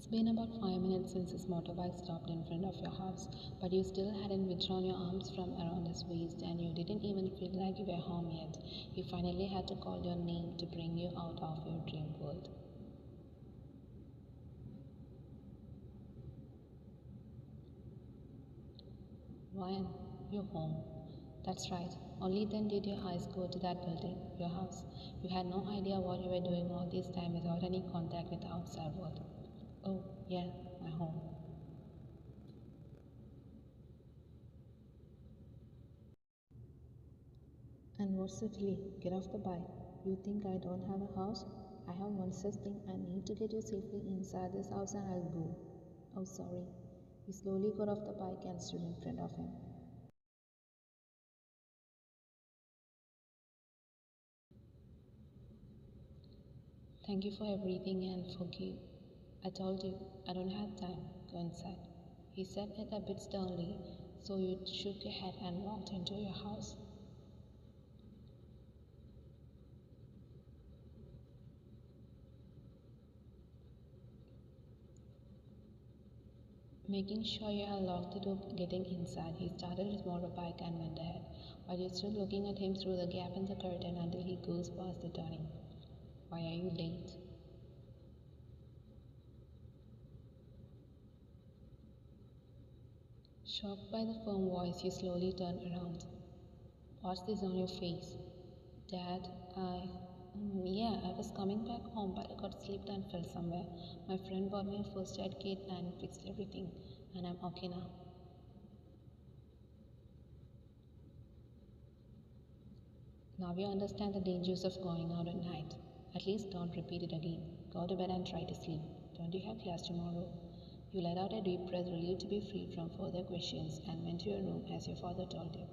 It's been about 5 minutes since his motorbike stopped in front of your house, but you still hadn't withdrawn your arms from around his waist, and you didn't even feel like you were home yet. He finally had to call your name to bring you out of your dream world. Ryan, you're home. That's right. Only then did your eyes go to that building, your house. You had no idea what you were doing all this time without any contact with the outside world. Oh, yeah, my home. And what's the delay? Get off the bike. You think I don't have a house? I have one such thing. I need to get you safely inside this house and I'll go. Oh, sorry. He slowly got off the bike and stood in front of him. Thank you for everything and forgive. I told you, I don't have time. Go inside. He said it a bit sternly, so you shook your head and walked into your house. Making sure you had locked the door getting inside, he started his motorbike and went ahead, while you stood looking at him through the gap in the curtain until he goes past the turning. Why are you late? Shocked by the firm voice, you slowly turned around. What's this on your face? Dad, yeah, I was coming back home, but I got slipped and fell somewhere. My friend bought me a first aid kit and fixed everything, and I'm okay now. Now you understand the dangers of going out at night. At least don't repeat it again. Go to bed and try to sleep. Don't you have class tomorrow? You let out a deep breath, relieved to be free from further questions, and went to your room as your father told you.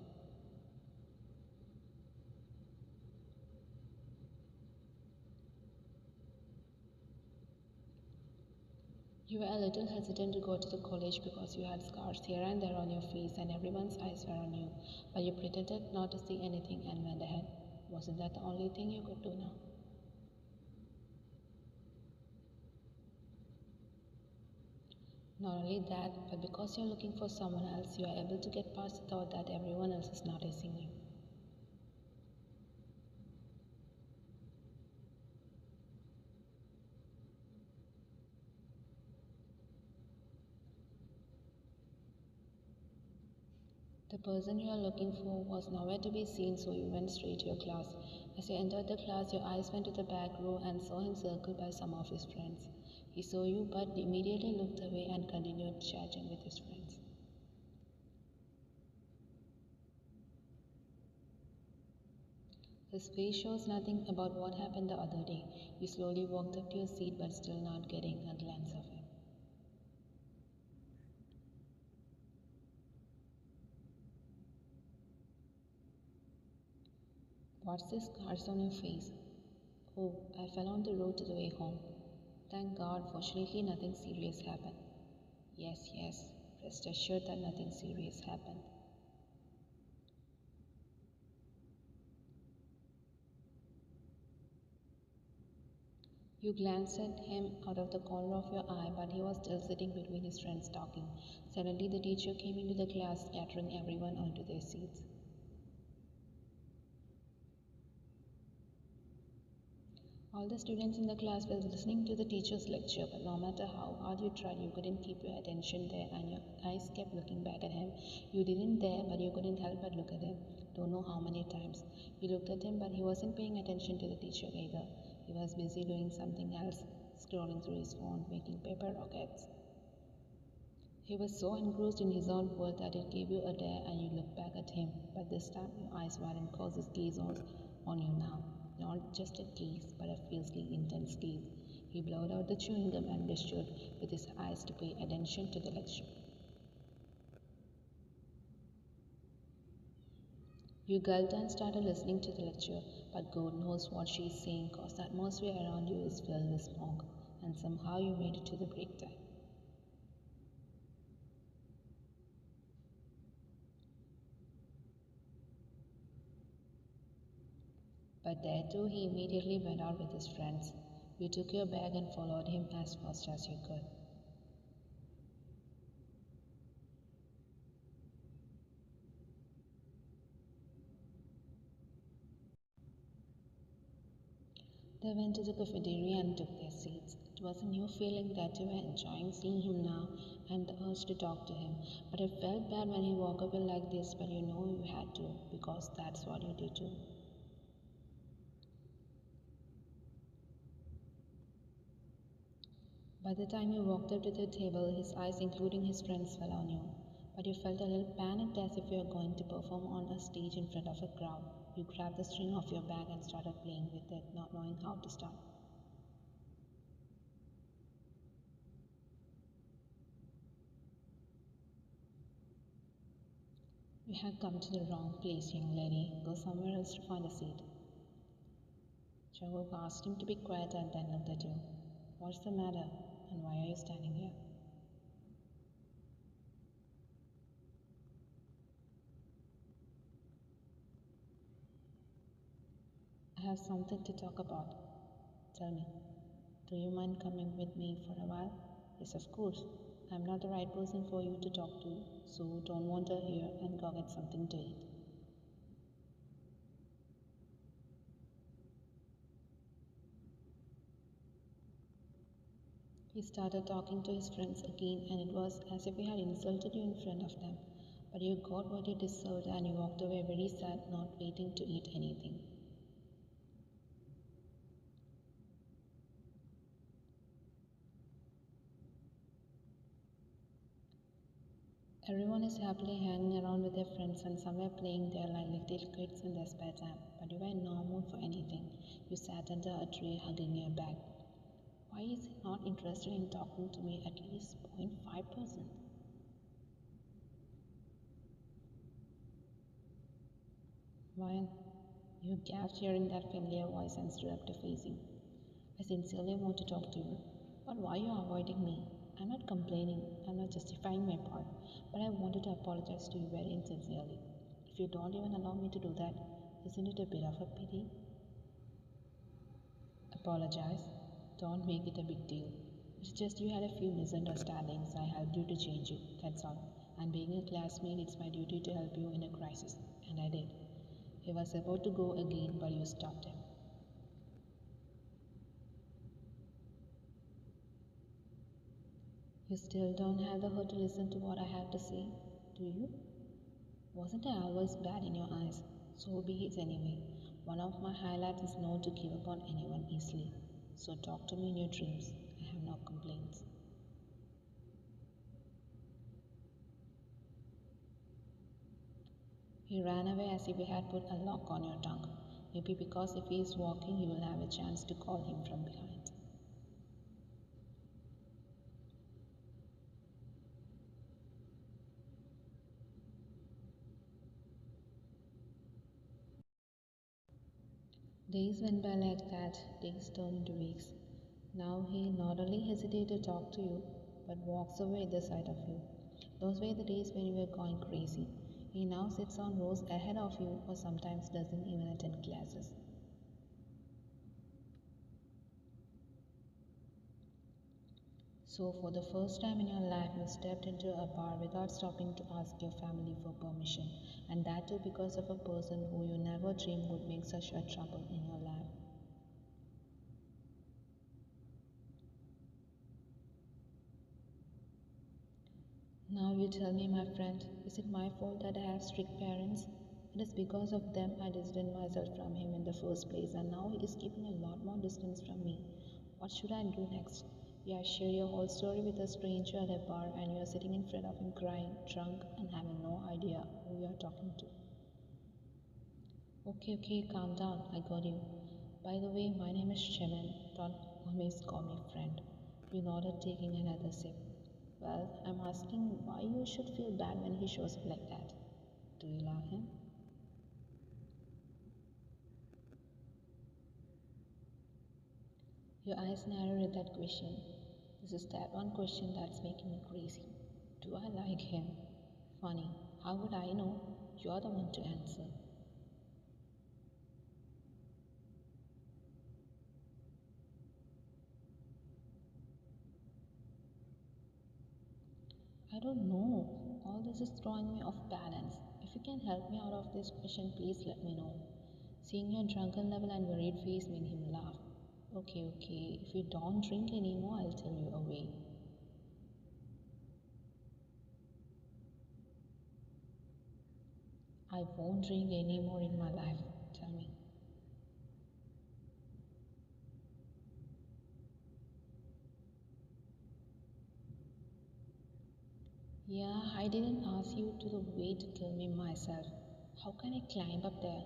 You were a little hesitant to go to the college because you had scars here and there on your face and everyone's eyes were on you, but you pretended not to see anything and went ahead. Wasn't that the only thing you could do now? Not only that, but because you're looking for someone else, you are able to get past the thought that everyone else is noticing you. The person you are looking for was nowhere to be seen, so you went straight to your class. As you entered the class, your eyes went to the back row and saw him circled by some of his friends. He saw you but immediately looked away and continued chatting with his friends. His face shows nothing about what happened the other day. You slowly walked up to your seat but still not getting a glance of him. What's this scars on your face? Oh, I fell on the road to the way home. Thank God, fortunately nothing serious happened. Yes, rest assured that nothing serious happened. You glanced at him out of the corner of your eye, but he was still sitting between his friends talking. Suddenly, the teacher came into the class, scattering everyone onto their seats. All the students in the class were listening to the teacher's lecture, but no matter how hard you tried, you couldn't keep your attention there, and your eyes kept looking back at him. You didn't dare, but you couldn't help but look at him. Don't know how many times. You looked at him, but he wasn't paying attention to the teacher either. He was busy doing something else, scrolling through his phone, making paper rockets. He was so engrossed in his own world that it gave you a dare and you looked back at him, but this time your eyes weren't closed, his gaze was on you now. Not just a gaze, but a fiercely intense gaze. He blowed out the chewing gum and gestured with his eyes to pay attention to the lecture. You gulped and started listening to the lecture, but God knows what she is saying because the atmosphere around you is filled with smoke, and somehow you made it to the break time. But there too he immediately went out with his friends. You took your bag and followed him as fast as you could. They went to the cafeteria and took their seats. It was a new feeling that you were enjoying seeing him now and the urge to talk to him. But it felt bad when he walked away like this, but you know you had to because that's what you did too. By the time you walked up to the table, his eyes, including his friends, fell on you. But you felt a little panicked as if you were going to perform on a stage in front of a crowd. You grabbed the string off your bag and started playing with it, not knowing how to start. You had come to the wrong place, young lady. Go somewhere else to find a seat. Jungkook asked him to be quiet and then looked at you. What's the matter? And why are you standing here? I have something to talk about. Tell me, do you mind coming with me for a while? Yes, of course. I'm not the right person for you to talk to, so don't wander here and go get something to eat. He started talking to his friends again, and it was as if he had insulted you in front of them. But you got what you deserved and you walked away very sad, not waiting to eat anything. Everyone is happily hanging around with their friends and some were playing there like little kids in their spare time. But you were in no mood for anything. You sat under a tree hugging your bag. Why is he not interested in talking to me at least 0.5%? Why? You gasped hearing that familiar voice and stood up to face him. I sincerely want to talk to you, but why are you avoiding me? I'm not complaining, I'm not justifying my part, but I wanted to apologize to you very insincerely. If you don't even allow me to do that, isn't it a bit of a pity? Apologize. Don't make it a big deal. It's just you had a few misunderstandings. I helped you to change it. That's all. And being a classmate, it's my duty to help you in a crisis. And I did. He was about to go again, but you stopped him. You still don't have the heart to listen to what I have to say, do you? Wasn't I always bad in your eyes? So be it anyway. One of my highlights is not to give up on anyone easily. So talk to me in your dreams. I have no complaints. He ran away as if he had put a lock on your tongue. Maybe because if he is walking, you will have a chance to call him from behind. Days went by like that, days turned into weeks. Now he not only hesitates to talk to you, but walks away at the sight of you. Those were the days when you were going crazy. He now sits on rows ahead of you or sometimes doesn't even attend classes. So, for the first time in your life, you stepped into a bar without stopping to ask your family for permission, and that too because of a person who you never dreamed would make such a trouble in your life. Now you tell me, my friend, is it my fault that I have strict parents? It is because of them I distanced myself from him in the first place, and now he is keeping a lot more distance from me. What should I do next? You have shared your whole story with a stranger at a bar, and you are sitting in front of him crying, drunk, and having no idea who you are talking to. Okay, okay, calm down. I got you. By the way, my name is Chemen. Don't always call me friend. You nodded, taking another sip. Well, I'm asking why you should feel bad when he shows up like that. Do you love him? Your eyes narrowed at that question. This is that one question that's making me crazy. Do I like him? Funny, how would I know? You're the one to answer. I don't know. All this is throwing me off balance. If you can help me out of this question, please let me know. Seeing your drunken level and worried face made him laugh. Okay, okay, if you don't drink anymore, I'll tell you away. I won't drink anymore in my life. Tell me. Yeah, I didn't ask you to the way to kill me myself. How can I climb up there?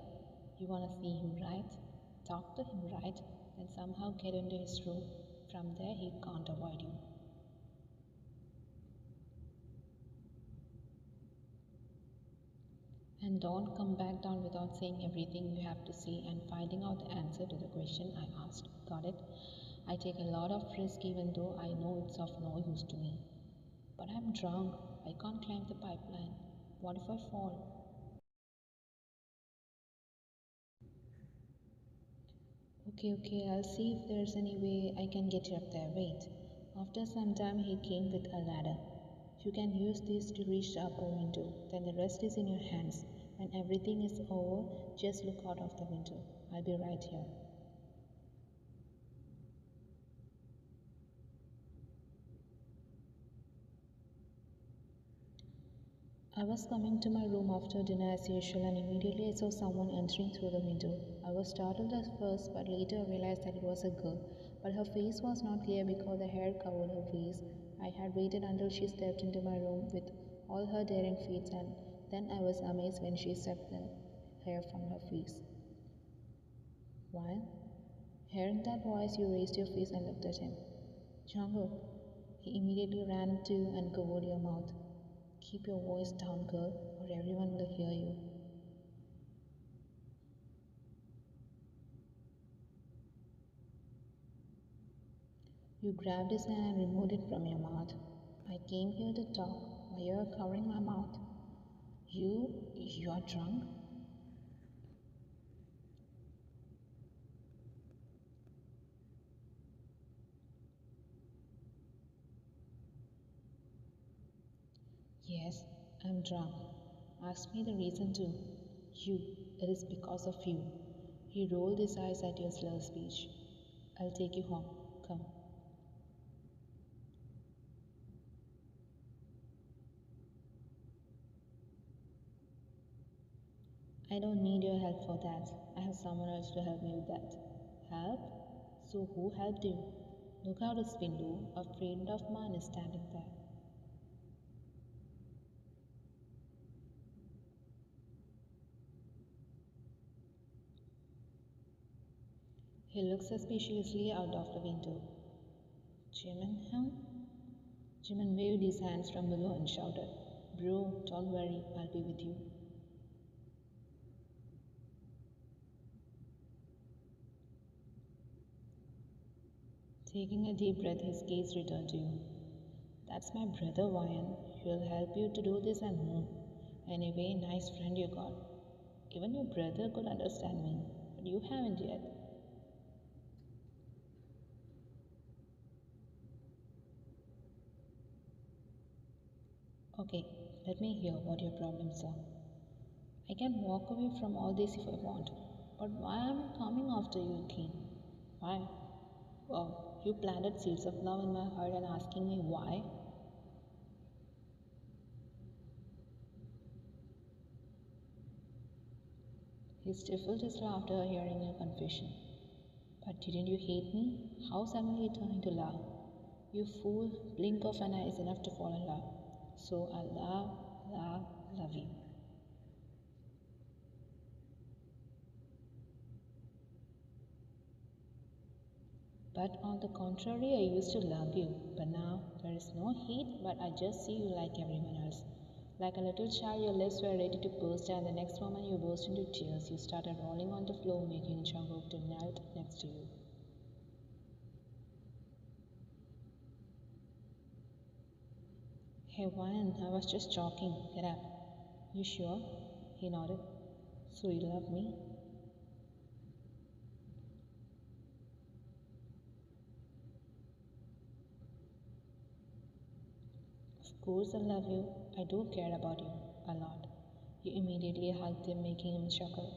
You wanna see him, right? Talk to him, right? Then somehow get into his room. From there, he can't avoid you. And don't come back down without saying everything you have to say and finding out the answer to the question I asked. Got it? I take a lot of risk even though I know it's of no use to me. But I'm drunk. I can't climb the pipeline. What if I fall? Okay, okay, I'll see if there's any way I can get you up there. Wait. After some time, he came with a ladder. You can use this to reach the upper window. Then the rest is in your hands. When everything is over, just look out of the window. I'll be right here. I was coming to my room after dinner as usual, and immediately I saw someone entering through the window. I was startled at first, but later I realized that it was a girl. But her face was not clear because the hair covered her face. I had waited until she stepped into my room with all her daring feats, and then I was amazed when she swept the hair from her face. While hearing that voice, you raised your face and looked at him. Jungkook, he immediately ran up to you and covered your mouth. Keep your voice down, girl, or everyone will hear you. You grabbed his hand and removed it from your mouth. I came here to talk while you're covering my mouth. You're drunk? Yes, I'm drunk. Ask me the reason too. You, it is because of you. He rolled his eyes at your slur speech. I'll take you home. Come. I don't need your help for that. I have someone else to help me with that. Help? So who helped you? Look out his window. A friend of mine is standing there. He looks suspiciously out of the window. Jimin, huh? Jimin waved his hands from below and shouted, Bro, don't worry, I'll be with you. Taking a deep breath, his gaze returned to you. That's my brother, Ryan. He'll help you to do this and more. Anyway, nice friend you got. Even your brother could understand me, but you haven't yet. Okay, let me hear what your problems are. I can walk away from all this if I want, but why am I coming after you again? Why? Wow, you planted seeds of love in my heart and asking me why? He stifled his laughter hearing your confession. But didn't you hate me? How suddenly it turned into love? You fool, blink of an eye is enough to fall in love. So I love you. But on the contrary, I used to love you. But now there is no hate, but I just see you like everyone else. Like a little child, your lips were ready to burst, and the next moment you burst into tears. You started rolling on the floor, making Jungkook to kneel next to you. Hey, Ryan, I was just joking. Get up. You sure? He nodded. So you love me? Of course I love you. I do care about you a lot. You immediately hugged him, making him chuckle.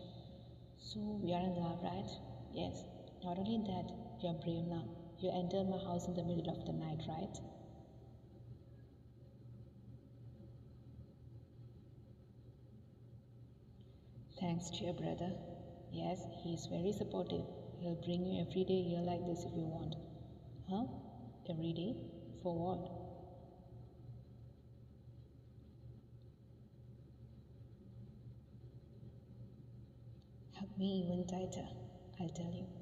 So we are in love, right? Yes. Not only that, You're brave now. You entered my house in the middle of the night, right? Thanks to your brother. Yes, he's very supportive. He'll bring you every day here like this if you want. Huh? Every day? For what? Hug me even tighter. I'll tell you.